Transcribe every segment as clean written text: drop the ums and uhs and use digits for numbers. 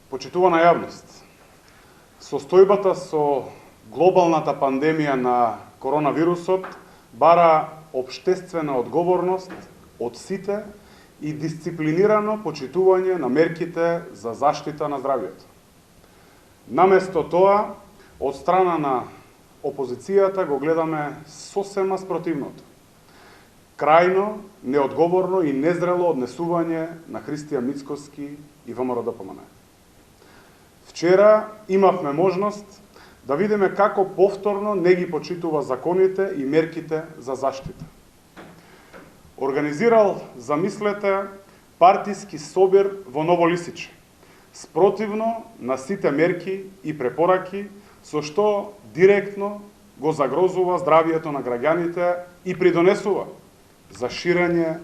Почитувана јавност, состојбата со глобалната пандемија на коронавирусот бара општествена одговорност од сите и дисциплинирано почитување на мерките за заштита на здравјето. Наместо тоа, од страна на опозицијата го гледаме сосема спротивното. Крајно, неодговорно и незрело однесување на Христијан Мицкоски и ВМРО-ДПМН. Вчера имавме можност да видиме како повторно не ги почитува законите и мерките за заштита. Организирал, замислете, партиски собир во Ново Лисиче, спротивно на сите мерки и препораки, со што директно го загрозува здравието на граѓаните и придонесува за ширење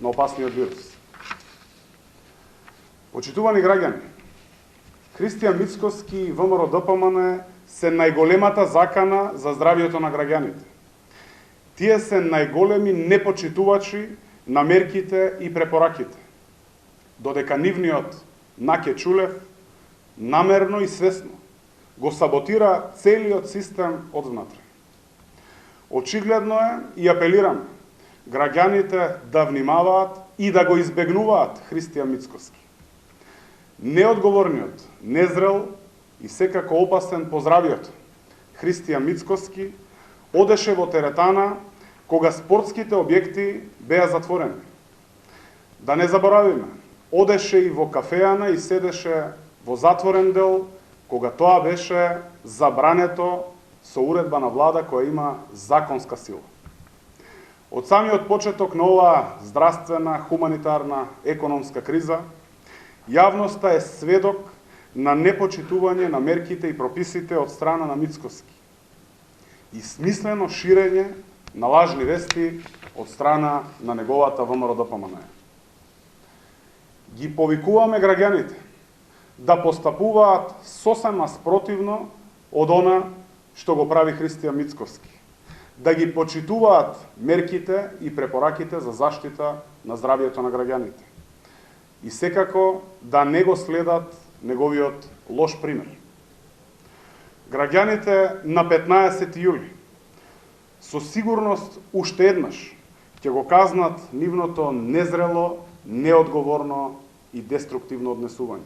на опасниот вирус. Почитувани граѓани, Христијан Мицкоски и ВМРО-ДПМН се најголемата закана за здравието на граѓаните. Тие се најголеми непочитувачи на мерките и препораките, додека нивниот Наке Чулев намерно и свесно го саботира целиот систем одвнатре. Очигледно е и апелираме граѓаните да внимаваат и да го избегнуваат Христијан Мицкоски. Неодговорниот, незрел и секако опасен по здравието Христијан Мицкоски одеше во теретана кога спортските објекти беа затворени. Да не заборавиме, одеше и во кафеана и седеше во затворен дел кога тоа беше забрането со уредба на влада која има законска сила. Од самиот почеток на оваа здравствена, хуманитарна, економска криза, јавноста е сведок на непочитување на мерките и прописите од страна на Мицкоски и смислено ширење на лажни вести од страна на неговата ВМРО-ДПМН. Ги повикуваме граѓаните да постапуваат сосема спротивно од она што го прави Христијан Мицкоски, да ги почитуваат мерките и препораките за заштита на здравието на граѓаните и секако да не го следат неговиот лош пример. Граѓаните на 15 јули со сигурност уште еднаш ќе го казнат нивното незрело, неодговорно и деструктивно однесување.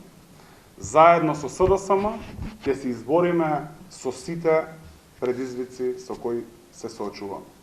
Заедно со СДСМ ќе се избориме со сите предизвици со кои се соочуваме.